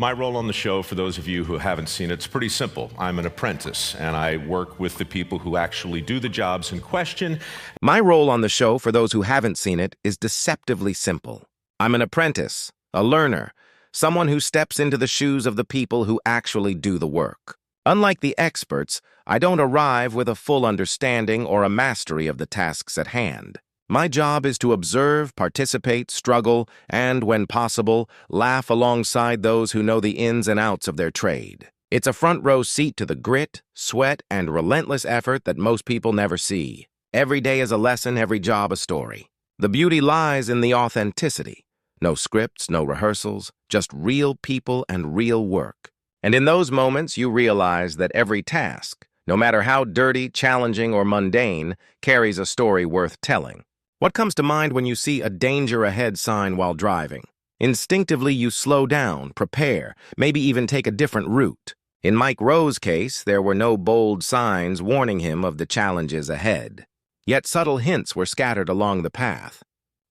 My role on the show, for those of you who haven't seen it, it's pretty simple. I'm an apprentice, and I work with the people who actually do the jobs in question. My role on the show, for those who haven't seen it, is deceptively simple. I'm an apprentice, a learner, someone who steps into the shoes of the people who actually do the work. Unlike the experts, I don't arrive with a full understanding or a mastery of the tasks at hand. My job is to observe, participate, struggle, and, when possible, laugh alongside those who know the ins and outs of their trade. It's a front-row seat to the grit, sweat, and relentless effort that most people never see. Every day is a lesson, every job a story. The beauty lies in the authenticity. No scripts, no rehearsals, just real people and real work. And in those moments, you realize that every task, no matter how dirty, challenging, or mundane, carries a story worth telling. What comes to mind when you see a danger ahead sign while driving? Instinctively, you slow down, prepare, maybe even take a different route. In Mike Rowe's case, there were no bold signs warning him of the challenges ahead. Yet subtle hints were scattered along the path.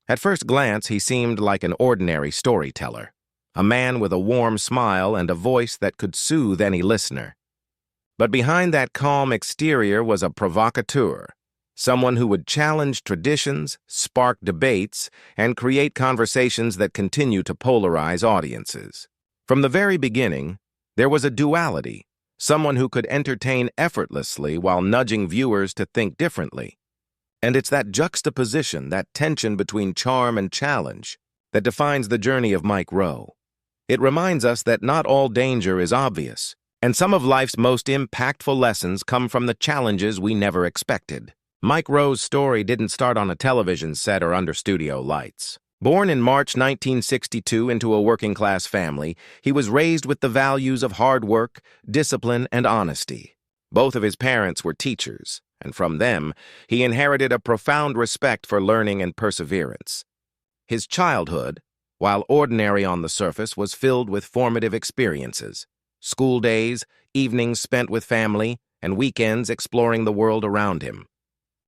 At first glance, he seemed like an ordinary storyteller, a man with a warm smile and a voice that could soothe any listener. But behind that calm exterior was a provocateur, someone who would challenge traditions, spark debates, and create conversations that continue to polarize audiences. From the very beginning, there was a duality, someone who could entertain effortlessly while nudging viewers to think differently. And it's that juxtaposition, that tension between charm and challenge, that defines the journey of Mike Rowe. It reminds us that not all danger is obvious, and some of life's most impactful lessons come from the challenges we never expected. Mike Rowe's story didn't start on a television set or under studio lights. Born in March 1962 into a working-class family, he was raised with the values of hard work, discipline, and honesty. Both of his parents were teachers, and from them, he inherited a profound respect for learning and perseverance. His childhood, while ordinary on the surface, was filled with formative experiences. School days, evenings spent with family, and weekends exploring the world around him.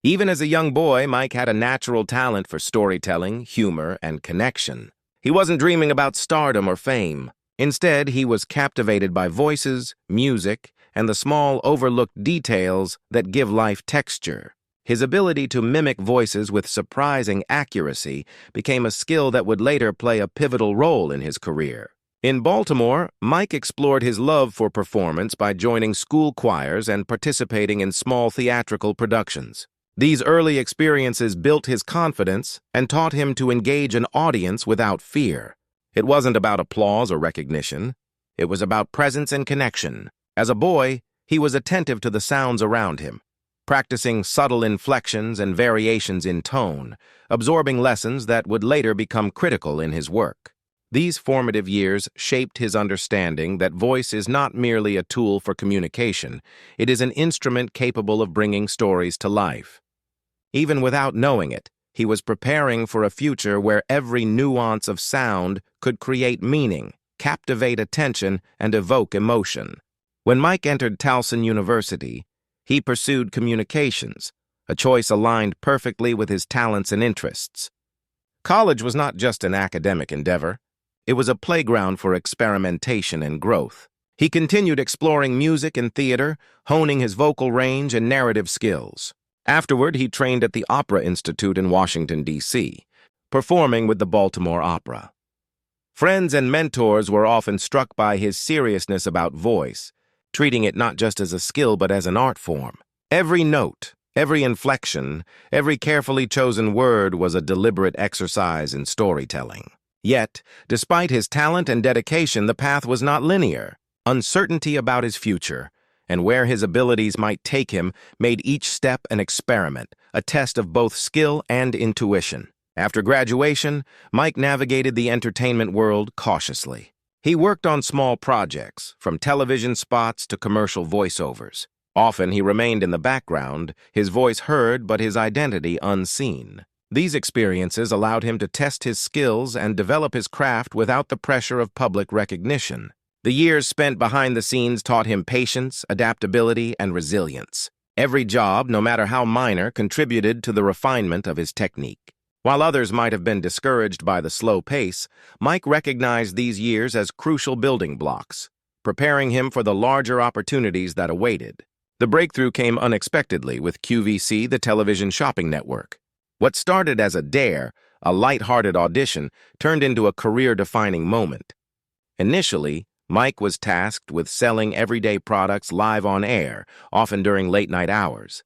Even as a young boy, Mike had a natural talent for storytelling, humor, and connection. He wasn't dreaming about stardom or fame. Instead, he was captivated by voices, music, and the small, overlooked details that give life texture. His ability to mimic voices with surprising accuracy became a skill that would later play a pivotal role in his career. In Baltimore, Mike explored his love for performance by joining school choirs and participating in small theatrical productions. These early experiences built his confidence and taught him to engage an audience without fear. It wasn't about applause or recognition. It was about presence and connection. As a boy, he was attentive to the sounds around him, practicing subtle inflections and variations in tone, absorbing lessons that would later become critical in his work. These formative years shaped his understanding that voice is not merely a tool for communication, it is an instrument capable of bringing stories to life. Even without knowing it, he was preparing for a future where every nuance of sound could create meaning, captivate attention, and evoke emotion. When Mike entered Towson University, he pursued communications, a choice aligned perfectly with his talents and interests. College was not just an academic endeavor. It was a playground for experimentation and growth. He continued exploring music and theater, honing his vocal range and narrative skills. Afterward, he trained at the Opera Institute in Washington, D.C., performing with the Baltimore Opera. Friends and mentors were often struck by his seriousness about voice, treating it not just as a skill but as an art form. Every note, every inflection, every carefully chosen word was a deliberate exercise in storytelling. Yet, despite his talent and dedication, the path was not linear. Uncertainty about his future and where his abilities might take him made each step an experiment, a test of both skill and intuition. After graduation, Mike navigated the entertainment world cautiously. He worked on small projects, from television spots to commercial voiceovers. Often he remained in the background, his voice heard but his identity unseen. These experiences allowed him to test his skills and develop his craft without the pressure of public recognition. The years spent behind the scenes taught him patience, adaptability, and resilience. Every job, no matter how minor, contributed to the refinement of his technique. While others might have been discouraged by the slow pace, Mike recognized these years as crucial building blocks, preparing him for the larger opportunities that awaited. The breakthrough came unexpectedly with QVC, the television shopping network. What started as a dare, a light-hearted audition, turned into a career-defining moment. Initially, Mike was tasked with selling everyday products live on air, often during late-night hours.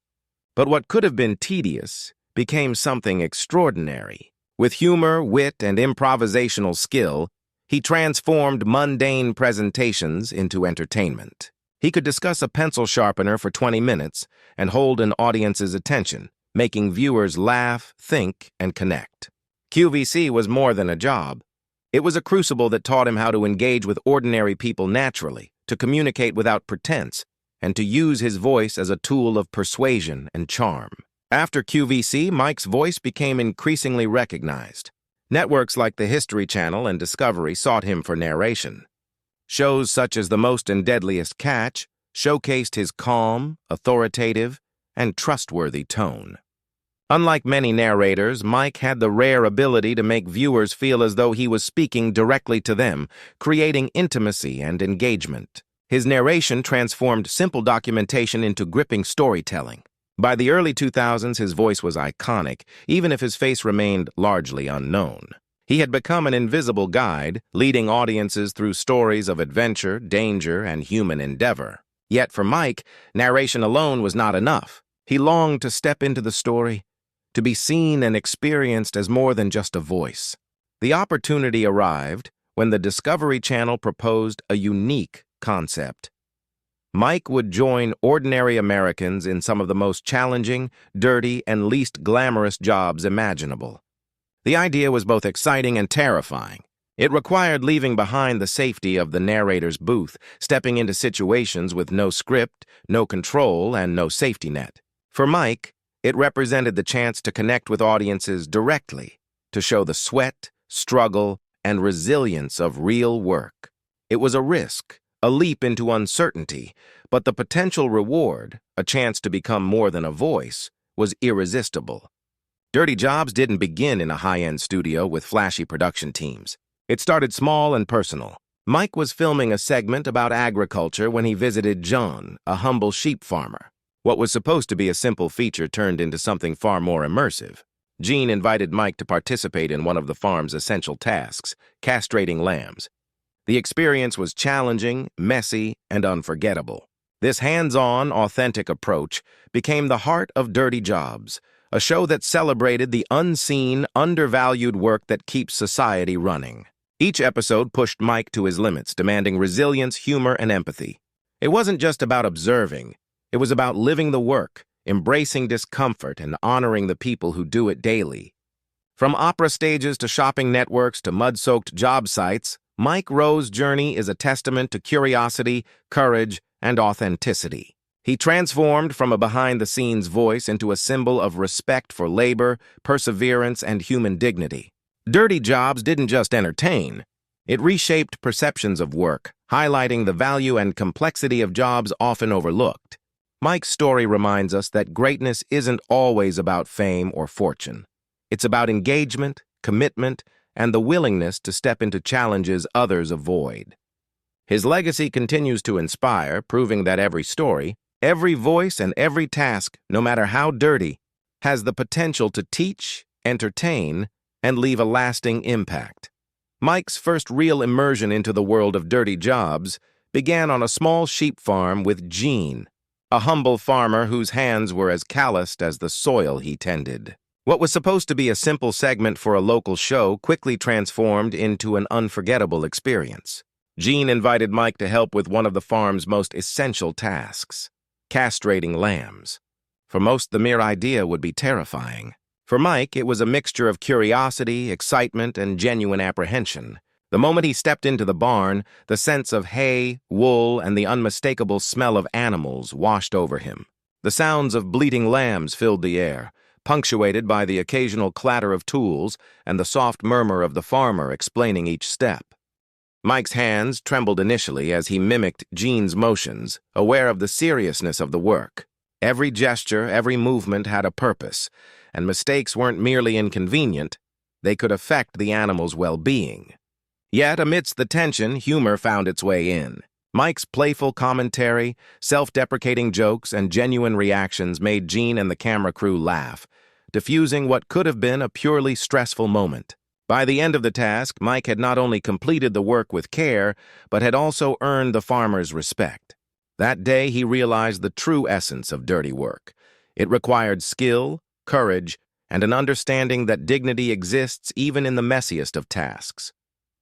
But what could have been tedious became something extraordinary. With humor, wit, and improvisational skill, he transformed mundane presentations into entertainment. He could discuss a pencil sharpener for 20 minutes and hold an audience's attention, making viewers laugh, think, and connect. QVC was more than a job. It was a crucible that taught him how to engage with ordinary people naturally, to communicate without pretense, and to use his voice as a tool of persuasion and charm. After QVC, Mike's voice became increasingly recognized. Networks like the History Channel and Discovery sought him for narration. Shows such as The Most and Deadliest Catch showcased his calm, authoritative, and trustworthy tone. Unlike many narrators, Mike had the rare ability to make viewers feel as though he was speaking directly to them, creating intimacy and engagement. His narration transformed simple documentation into gripping storytelling. By the early 2000s, his voice was iconic, even if his face remained largely unknown. He had become an invisible guide, leading audiences through stories of adventure, danger, and human endeavor. Yet for Mike, narration alone was not enough. He longed to step into the story, to be seen and experienced as more than just a voice. The opportunity arrived when the Discovery Channel proposed a unique concept. Mike would join ordinary Americans in some of the most challenging, dirty, and least glamorous jobs imaginable. The idea was both exciting and terrifying. It required leaving behind the safety of the narrator's booth, stepping into situations with no script, no control, and no safety net. For Mike, it represented the chance to connect with audiences directly, to show the sweat, struggle, and resilience of real work. It was a risk, a leap into uncertainty, but the potential reward, a chance to become more than a voice, was irresistible. Dirty Jobs didn't begin in a high-end studio with flashy production teams. It started small and personal. Mike was filming a segment about agriculture when he visited John, a humble sheep farmer. What was supposed to be a simple feature turned into something far more immersive. Gene invited Mike to participate in one of the farm's essential tasks, castrating lambs. The experience was challenging, messy, and unforgettable. This hands-on, authentic approach became the heart of Dirty Jobs, a show that celebrated the unseen, undervalued work that keeps society running. Each episode pushed Mike to his limits, demanding resilience, humor, and empathy. It wasn't just about observing. It was about living the work, embracing discomfort, and honoring the people who do it daily. From opera stages to shopping networks to mud-soaked job sites, Mike Rowe's journey is a testament to curiosity, courage, and authenticity. He transformed from a behind-the-scenes voice into a symbol of respect for labor, perseverance, and human dignity. Dirty Jobs didn't just entertain. It reshaped perceptions of work, highlighting the value and complexity of jobs often overlooked. Mike's story reminds us that greatness isn't always about fame or fortune. It's about engagement, commitment, and the willingness to step into challenges others avoid. His legacy continues to inspire, proving that every story, every voice, and every task, no matter how dirty, has the potential to teach, entertain, and leave a lasting impact. Mike's first real immersion into the world of Dirty Jobs began on a small sheep farm with Gene, a humble farmer whose hands were as calloused as the soil he tended. What was supposed to be a simple segment for a local show quickly transformed into an unforgettable experience. Gene invited Mike to help with one of the farm's most essential tasks, castrating lambs. For most, the mere idea would be terrifying. For Mike, it was a mixture of curiosity, excitement, and genuine apprehension. The moment he stepped into the barn, the sense of hay, wool, and the unmistakable smell of animals washed over him. The sounds of bleating lambs filled the air, punctuated by the occasional clatter of tools and the soft murmur of the farmer explaining each step. Mike's hands trembled initially as he mimicked Gene's motions, aware of the seriousness of the work. Every gesture, every movement had a purpose, and mistakes weren't merely inconvenient, they could affect the animal's well-being. Yet, amidst the tension, humor found its way in. Mike's playful commentary, self-deprecating jokes, and genuine reactions made Gene and the camera crew laugh, diffusing what could have been a purely stressful moment. By the end of the task, Mike had not only completed the work with care, but had also earned the farmer's respect. That day, he realized the true essence of dirty work. It required skill, courage, and an understanding that dignity exists even in the messiest of tasks.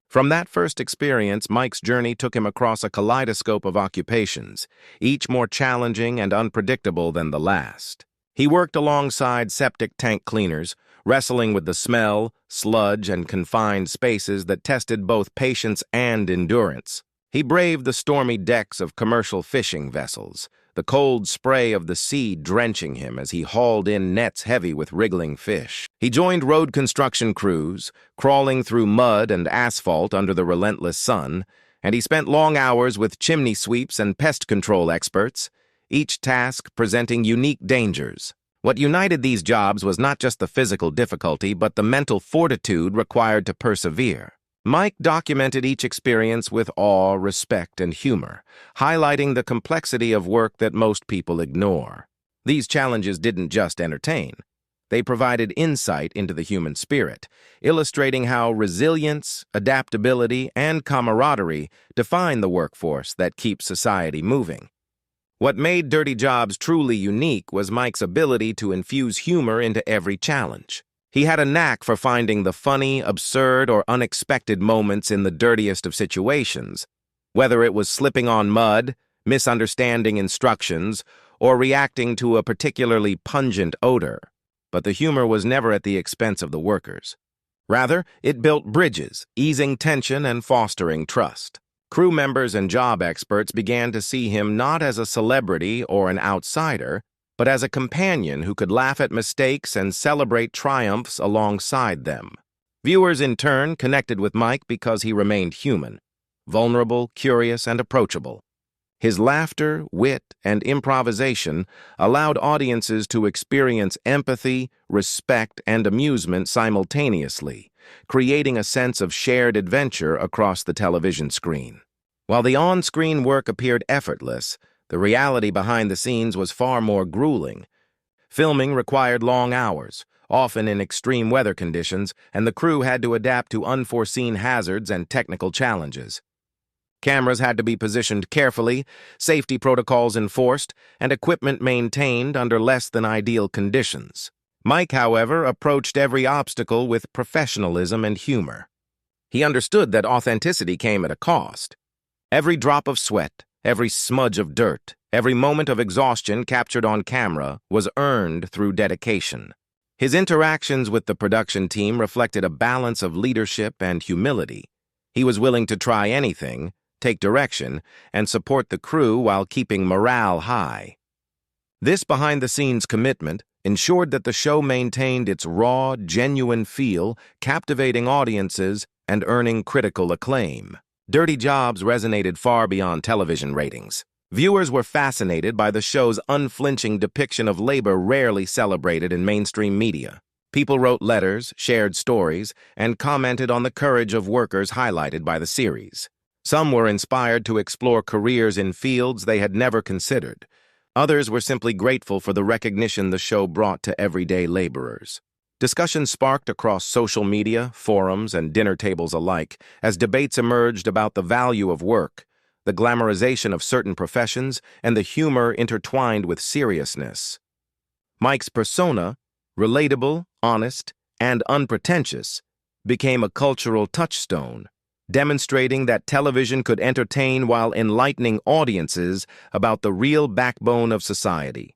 From that first experience, Mike's journey took him across a kaleidoscope of occupations, each more challenging and unpredictable than the last. He worked alongside septic tank cleaners, wrestling with the smell, sludge, and confined spaces that tested both patience and endurance. He braved the stormy decks of commercial fishing vessels, the cold spray of the sea drenching him as he hauled in nets heavy with wriggling fish. He joined road construction crews, crawling through mud and asphalt under the relentless sun, and he spent long hours with chimney sweeps and pest control experts, each task presenting unique dangers. What united these jobs was not just the physical difficulty, but the mental fortitude required to persevere. Mike documented each experience with awe, respect, and humor, highlighting the complexity of work that most people ignore. These challenges didn't just entertain. They provided insight into the human spirit, illustrating how resilience, adaptability, and camaraderie define the workforce that keeps society moving. What made Dirty Jobs truly unique was Mike's ability to infuse humor into every challenge. He had a knack for finding the funny, absurd, or unexpected moments in the dirtiest of situations, whether it was slipping on mud, misunderstanding instructions, or reacting to a particularly pungent odor. But the humor was never at the expense of the workers. Rather, it built bridges, easing tension and fostering trust. Crew members and job experts began to see him not as a celebrity or an outsider, but as a companion who could laugh at mistakes and celebrate triumphs alongside them. Viewers, in turn, connected with Mike because he remained human, vulnerable, curious, and approachable. His laughter, wit, and improvisation allowed audiences to experience empathy, respect, and amusement simultaneously, creating a sense of shared adventure across the television screen. While the on-screen work appeared effortless, the reality behind the scenes was far more grueling. Filming required long hours, often in extreme weather conditions, and the crew had to adapt to unforeseen hazards and technical challenges. Cameras had to be positioned carefully, safety protocols enforced, and equipment maintained under less than ideal conditions. Mike, however, approached every obstacle with professionalism and humor. He understood that authenticity came at a cost. Every drop of sweat, every smudge of dirt, every moment of exhaustion captured on camera was earned through dedication. His interactions with the production team reflected a balance of leadership and humility. He was willing to try anything, take direction, and support the crew while keeping morale high. This behind-the-scenes commitment ensured that the show maintained its raw, genuine feel, captivating audiences, and earning critical acclaim. Dirty Jobs resonated far beyond television ratings. Viewers were fascinated by the show's unflinching depiction of labor rarely celebrated in mainstream media. People wrote letters, shared stories, and commented on the courage of workers highlighted by the series. Some were inspired to explore careers in fields they had never considered. Others were simply grateful for the recognition the show brought to everyday laborers. Discussions sparked across social media, forums, and dinner tables alike as debates emerged about the value of work, the glamorization of certain professions, and the humor intertwined with seriousness. Mike's persona, relatable, honest, and unpretentious, became a cultural touchstone, demonstrating that television could entertain while enlightening audiences about the real backbone of society.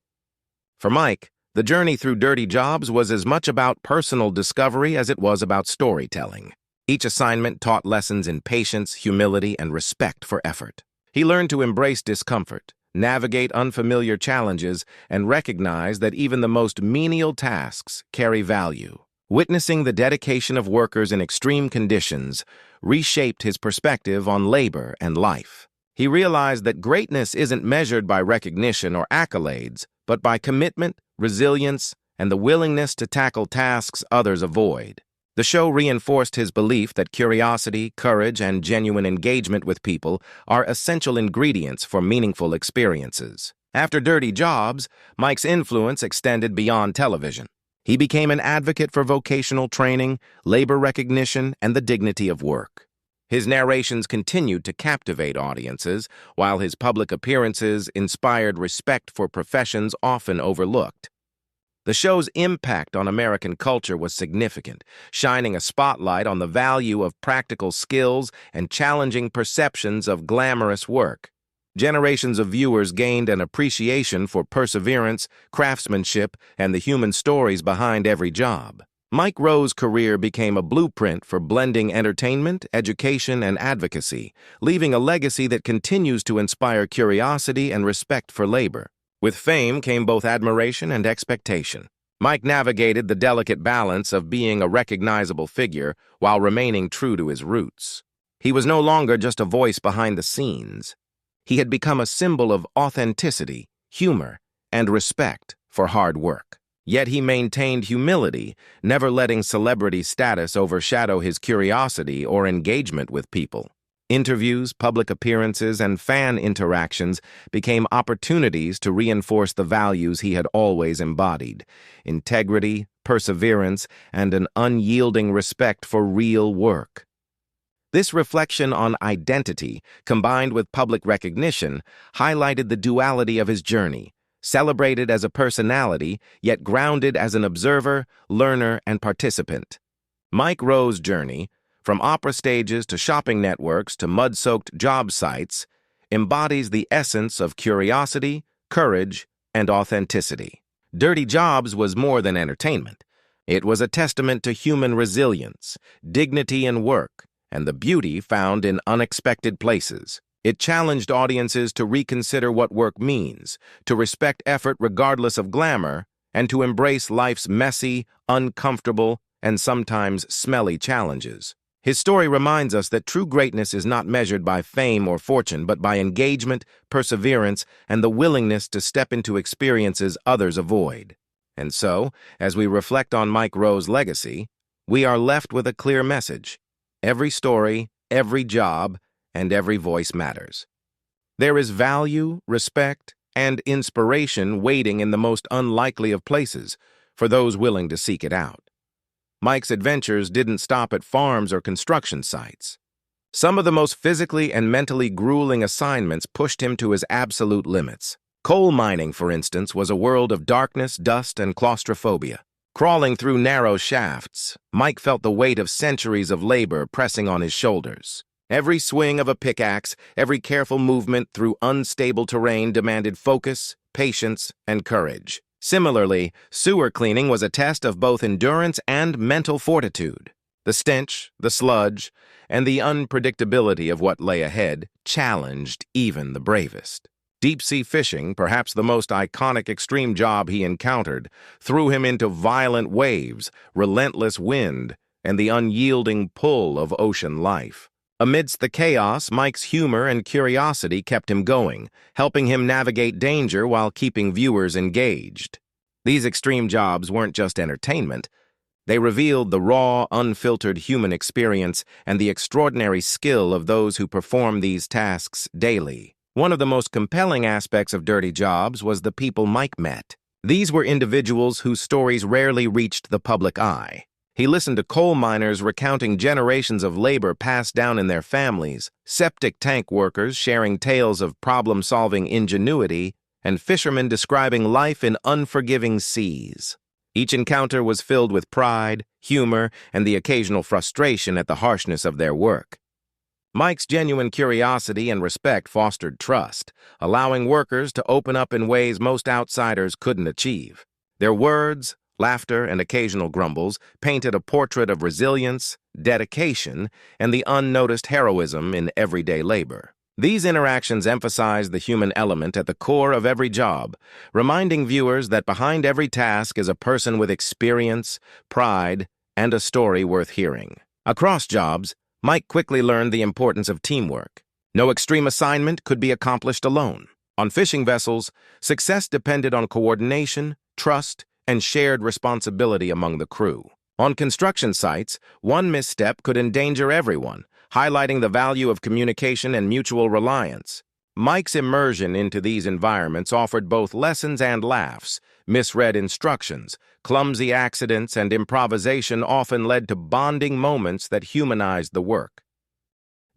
For Mike, the journey through Dirty Jobs was as much about personal discovery as it was about storytelling. Each assignment taught lessons in patience, humility, and respect for effort. He learned to embrace discomfort, navigate unfamiliar challenges, and recognize that even the most menial tasks carry value. Witnessing the dedication of workers in extreme conditions reshaped his perspective on labor and life. He realized that greatness isn't measured by recognition or accolades, but by commitment, resilience, and the willingness to tackle tasks others avoid. The show reinforced his belief that curiosity, courage, and genuine engagement with people are essential ingredients for meaningful experiences. After Dirty Jobs, Mike's influence extended beyond television. He became an advocate for vocational training, labor recognition, and the dignity of work. His narrations continued to captivate audiences, while his public appearances inspired respect for professions often overlooked. The show's impact on American culture was significant, shining a spotlight on the value of practical skills and challenging perceptions of glamorous work. Generations of viewers gained an appreciation for perseverance, craftsmanship, and the human stories behind every job. Mike Rowe's career became a blueprint for blending entertainment, education, and advocacy, leaving a legacy that continues to inspire curiosity and respect for labor. With fame came both admiration and expectation. Mike navigated the delicate balance of being a recognizable figure while remaining true to his roots. He was no longer just a voice behind the scenes. He had become a symbol of authenticity, humor, and respect for hard work. Yet he maintained humility, never letting celebrity status overshadow his curiosity or engagement with people. Interviews, public appearances, and fan interactions became opportunities to reinforce the values he had always embodied: integrity, perseverance, and an unyielding respect for real work. This reflection on identity, combined with public recognition, highlighted the duality of his journey: celebrated as a personality, yet grounded as an observer, learner, and participant. Mike Rowe's journey, from opera stages to shopping networks to mud-soaked job sites, embodies the essence of curiosity, courage, and authenticity. Dirty Jobs was more than entertainment. It was a testament to human resilience, dignity in work, and the beauty found in unexpected places. It challenged audiences to reconsider what work means, to respect effort regardless of glamour, and to embrace life's messy, uncomfortable, and sometimes smelly challenges. His story reminds us that true greatness is not measured by fame or fortune, but by engagement, perseverance, and the willingness to step into experiences others avoid. And so, as we reflect on Mike Rowe's legacy, we are left with a clear message: every story, every job, and every voice matters. There is value, respect, and inspiration waiting in the most unlikely of places for those willing to seek it out. Mike's adventures didn't stop at farms or construction sites. Some of the most physically and mentally grueling assignments pushed him to his absolute limits. Coal mining, for instance, was a world of darkness, dust, and claustrophobia. Crawling through narrow shafts, Mike felt the weight of centuries of labor pressing on his shoulders. Every swing of a pickaxe, every careful movement through unstable terrain demanded focus, patience, and courage. Similarly, sewer cleaning was a test of both endurance and mental fortitude. The stench, the sludge, and the unpredictability of what lay ahead challenged even the bravest. Deep-sea fishing, perhaps the most iconic extreme job he encountered, threw him into violent waves, relentless wind, and the unyielding pull of ocean life. Amidst the chaos, Mike's humor and curiosity kept him going, helping him navigate danger while keeping viewers engaged. These extreme jobs weren't just entertainment. They revealed the raw, unfiltered human experience and the extraordinary skill of those who perform these tasks daily. One of the most compelling aspects of Dirty Jobs was the people Mike met. These were individuals whose stories rarely reached the public eye. He listened to coal miners recounting generations of labor passed down in their families, septic tank workers sharing tales of problem-solving ingenuity, and fishermen describing life in unforgiving seas. Each encounter was filled with pride, humor, and the occasional frustration at the harshness of their work. Mike's genuine curiosity and respect fostered trust, allowing workers to open up in ways most outsiders couldn't achieve. Their words, laughter, and occasional grumbles painted a portrait of resilience, dedication, and the unnoticed heroism in everyday labor. These interactions emphasized the human element at the core of every job, reminding viewers that behind every task is a person with experience, pride, and a story worth hearing. Across jobs, Mike quickly learned the importance of teamwork. No extreme assignment could be accomplished alone. On fishing vessels, success depended on coordination, trust, and shared responsibility among the crew. On construction sites, one misstep could endanger everyone, highlighting the value of communication and mutual reliance. Mike's immersion into these environments offered both lessons and laughs. Misread instructions, clumsy accidents, and improvisation often led to bonding moments that humanized the work.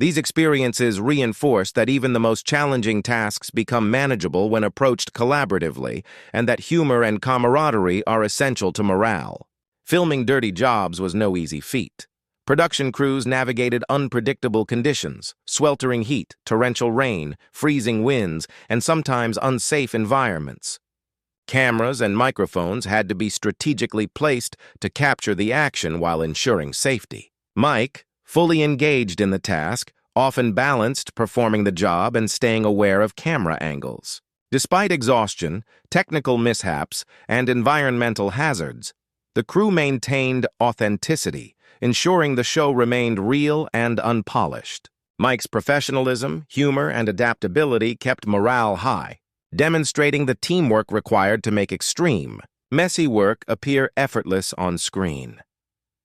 These experiences reinforced that even the most challenging tasks become manageable when approached collaboratively, and that humor and camaraderie are essential to morale. Filming Dirty Jobs was no easy feat. Production crews navigated unpredictable conditions, sweltering heat, torrential rain, freezing winds, and sometimes unsafe environments. Cameras and microphones had to be strategically placed to capture the action while ensuring safety. Mike, fully engaged in the task, often balanced performing the job and staying aware of camera angles. Despite exhaustion, technical mishaps, and environmental hazards, the crew maintained authenticity, ensuring the show remained real and unpolished. Mike's professionalism, humor, and adaptability kept morale high, demonstrating the teamwork required to make extreme, messy work appear effortless on screen.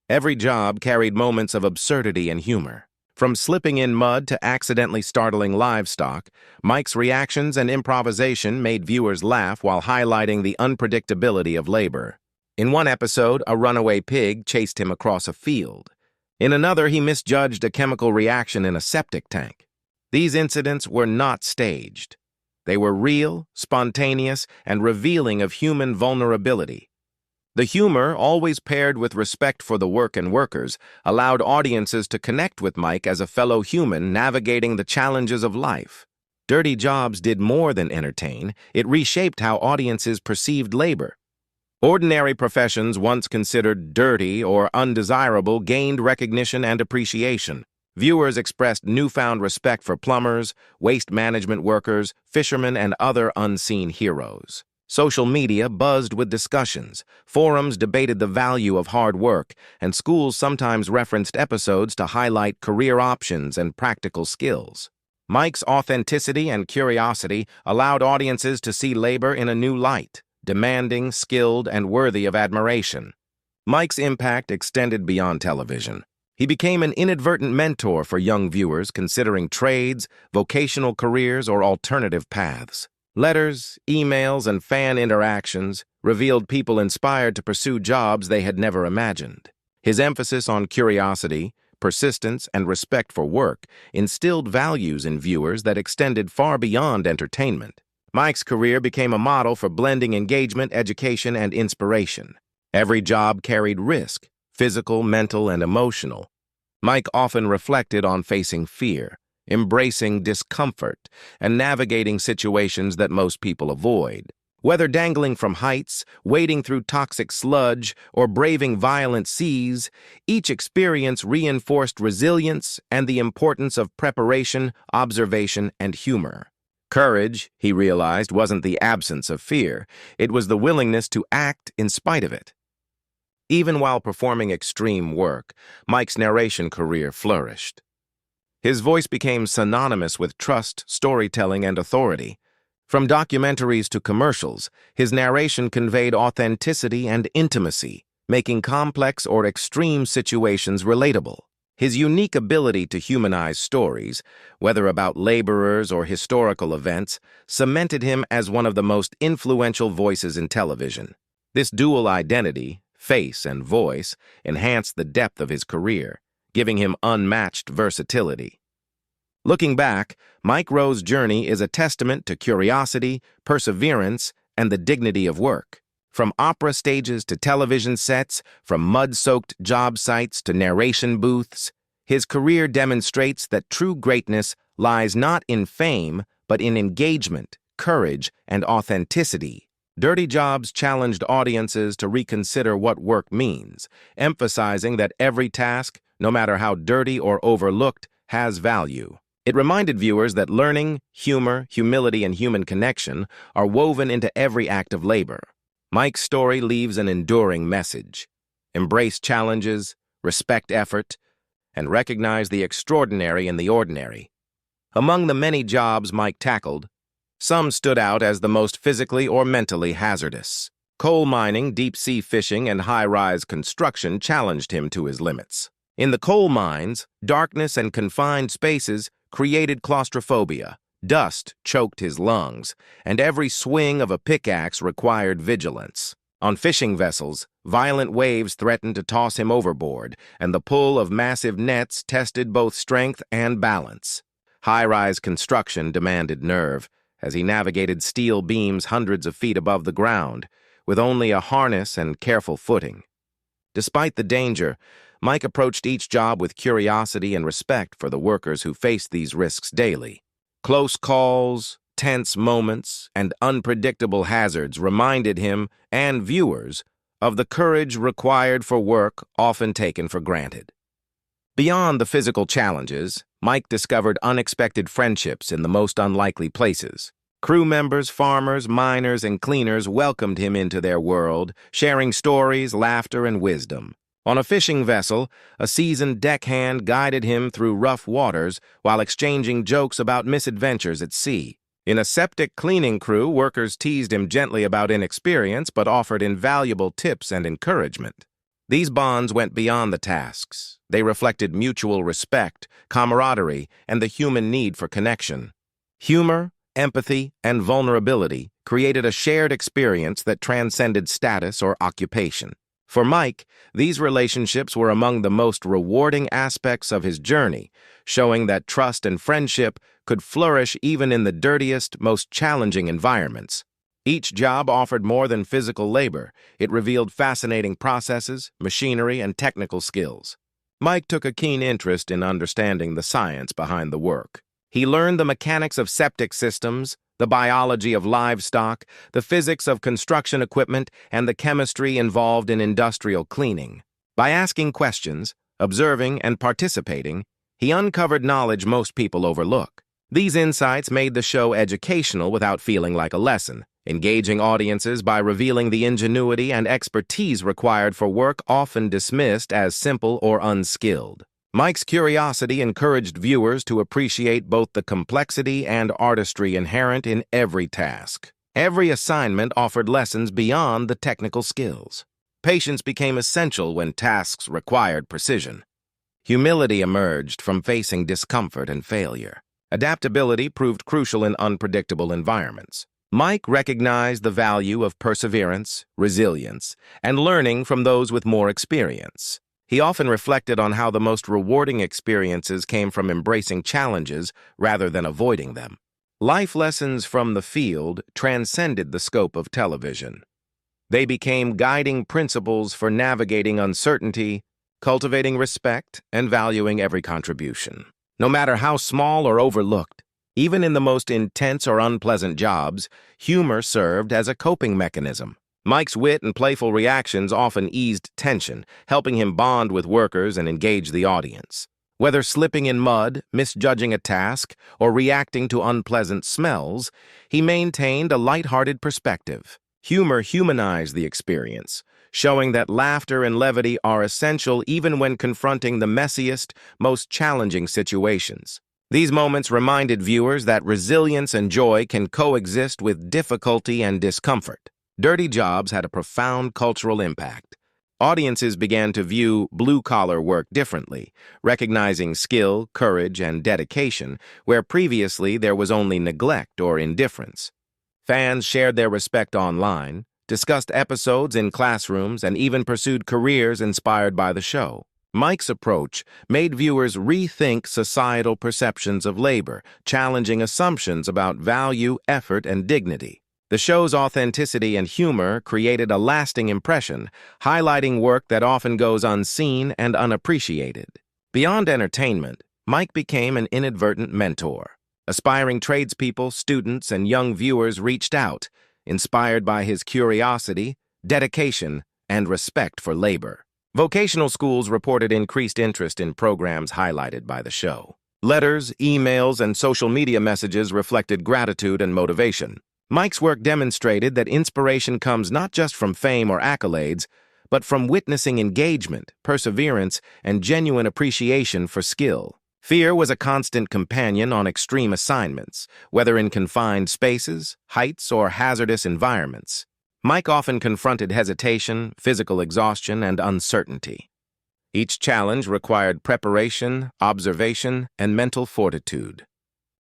Every job carried moments of absurdity and humor. From slipping in mud to accidentally startling livestock, Mike's reactions and improvisation made viewers laugh while highlighting the unpredictability of labor. In one episode, a runaway pig chased him across a field. In another, he misjudged a chemical reaction in a septic tank. These incidents were not staged. They were real, spontaneous, and revealing of human vulnerability. The humor, always paired with respect for the work and workers, allowed audiences to connect with Mike as a fellow human navigating the challenges of life. Dirty Jobs did more than entertain. It reshaped how audiences perceived labor. Ordinary professions once considered dirty or undesirable gained recognition and appreciation. Viewers expressed newfound respect for plumbers, waste management workers, fishermen, and other unseen heroes. Social media buzzed with discussions, forums debated the value of hard work, and schools sometimes referenced episodes to highlight career options and practical skills. Mike's authenticity and curiosity allowed audiences to see labor in a new light, demanding, skilled, and worthy of admiration. Mike's impact extended beyond television. He became an inadvertent mentor for young viewers considering trades, vocational careers, or alternative paths. Letters, emails, and fan interactions revealed people inspired to pursue jobs they had never imagined. His emphasis on curiosity, persistence, and respect for work instilled values in viewers that extended far beyond entertainment. Mike's career became a model for blending engagement, education, and inspiration. Every job carried risk, physical, mental, and emotional. Mike often reflected on facing fear, embracing discomfort, and navigating situations that most people avoid. Whether dangling from heights, wading through toxic sludge, or braving violent seas, each experience reinforced resilience and the importance of preparation, observation, and humor. Courage, he realized, wasn't the absence of fear. It was the willingness to act in spite of it. Even while performing extreme work, Mike's narration career flourished. His voice became synonymous with trust, storytelling, and authority. From documentaries to commercials, his narration conveyed authenticity and intimacy, making complex or extreme situations relatable. His unique ability to humanize stories, whether about laborers or historical events, cemented him as one of the most influential voices in television. This dual identity, face and voice, enhanced the depth of his career, giving him unmatched versatility. Looking back, Mike Rowe's journey is a testament to curiosity, perseverance, and the dignity of work. From opera stages to television sets, from mud-soaked job sites to narration booths, his career demonstrates that true greatness lies not in fame, but in engagement, courage, and authenticity. Dirty Jobs challenged audiences to reconsider what work means, emphasizing that every task, no matter how dirty or overlooked, has value. It reminded viewers that learning, humor, humility, and human connection are woven into every act of labor. Mike's story leaves an enduring message. Embrace challenges, respect effort, and recognize the extraordinary in the ordinary. Among the many jobs Mike tackled, some stood out as the most physically or mentally hazardous. Coal mining, deep-sea fishing, and high-rise construction challenged him to his limits. In the coal mines, darkness and confined spaces created claustrophobia. Dust choked his lungs, and every swing of a pickaxe required vigilance. On fishing vessels, violent waves threatened to toss him overboard, and the pull of massive nets tested both strength and balance. High-rise construction demanded nerve, as he navigated steel beams hundreds of feet above the ground, with only a harness and careful footing. Despite the danger, Mike approached each job with curiosity and respect for the workers who faced these risks daily. Close calls, tense moments, and unpredictable hazards reminded him and viewers of the courage required for work often taken for granted. Beyond the physical challenges, Mike discovered unexpected friendships in the most unlikely places. Crew members, farmers, miners, and cleaners welcomed him into their world, sharing stories, laughter, and wisdom. On a fishing vessel, a seasoned deckhand guided him through rough waters while exchanging jokes about misadventures at sea. In a septic cleaning crew, workers teased him gently about inexperience but offered invaluable tips and encouragement. These bonds went beyond the tasks. They reflected mutual respect, camaraderie, and the human need for connection. Humor, empathy, and vulnerability created a shared experience that transcended status or occupation. For Mike, these relationships were among the most rewarding aspects of his journey, showing that trust and friendship could flourish even in the dirtiest, most challenging environments. Each job offered more than physical labor. It revealed fascinating processes, machinery, and technical skills. Mike took a keen interest in understanding the science behind the work. He learned the mechanics of septic systems, the biology of livestock, the physics of construction equipment, and the chemistry involved in industrial cleaning. By asking questions, observing, and participating, he uncovered knowledge most people overlook. These insights made the show educational without feeling like a lesson, engaging audiences by revealing the ingenuity and expertise required for work often dismissed as simple or unskilled. Mike's curiosity encouraged viewers to appreciate both the complexity and artistry inherent in every task. Every assignment offered lessons beyond the technical skills. Patience became essential when tasks required precision. Humility emerged from facing discomfort and failure. Adaptability proved crucial in unpredictable environments. Mike recognized the value of perseverance, resilience, and learning from those with more experience. He often reflected on how the most rewarding experiences came from embracing challenges rather than avoiding them. Life lessons from the field transcended the scope of television. They became guiding principles for navigating uncertainty, cultivating respect, and valuing every contribution. No matter how small or overlooked, even in the most intense or unpleasant jobs, humor served as a coping mechanism. Mike's wit and playful reactions often eased tension, helping him bond with workers and engage the audience. Whether slipping in mud, misjudging a task, or reacting to unpleasant smells, he maintained a lighthearted perspective. Humor humanized the experience, showing that laughter and levity are essential even when confronting the messiest, most challenging situations. These moments reminded viewers that resilience and joy can coexist with difficulty and discomfort. Dirty jobs had a profound cultural impact. Audiences began to view blue-collar work differently, recognizing skill, courage, and dedication, where previously there was only neglect or indifference. Fans shared their respect online, discussed episodes in classrooms, and even pursued careers inspired by the show. Mike's approach made viewers rethink societal perceptions of labor, challenging assumptions about value, effort, and dignity. The show's authenticity and humor created a lasting impression, highlighting work that often goes unseen and unappreciated. Beyond entertainment, Mike became an inadvertent mentor. Aspiring tradespeople, students, and young viewers reached out, inspired by his curiosity, dedication, and respect for labor. Vocational schools reported increased interest in programs highlighted by the show. Letters, emails, and social media messages reflected gratitude and motivation. Mike's work demonstrated that inspiration comes not just from fame or accolades, but from witnessing engagement, perseverance, and genuine appreciation for skill. Fear was a constant companion on extreme assignments, whether in confined spaces, heights, or hazardous environments. Mike often confronted hesitation, physical exhaustion, and uncertainty. Each challenge required preparation, observation, and mental fortitude.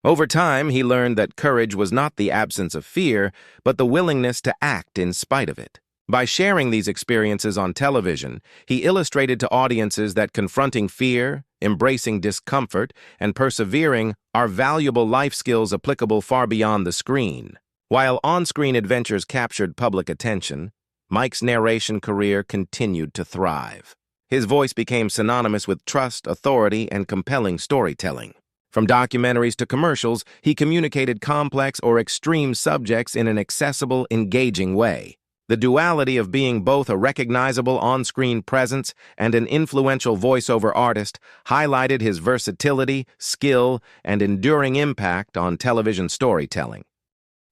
Over time, he learned that courage was not the absence of fear, but the willingness to act in spite of it. By sharing these experiences on television, he illustrated to audiences that confronting fear, embracing discomfort, and persevering are valuable life skills applicable far beyond the screen. While on-screen adventures captured public attention, Mike's narration career continued to thrive. His voice became synonymous with trust, authority, and compelling storytelling. From documentaries to commercials, he communicated complex or extreme subjects in an accessible, engaging way. The duality of being both a recognizable on-screen presence and an influential voiceover artist highlighted his versatility, skill, and enduring impact on television storytelling.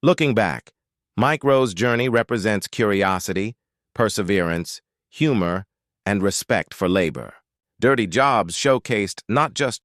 Looking back, Mike Rowe's journey represents curiosity, perseverance, humor, and respect for labor. Dirty Jobs showcased not just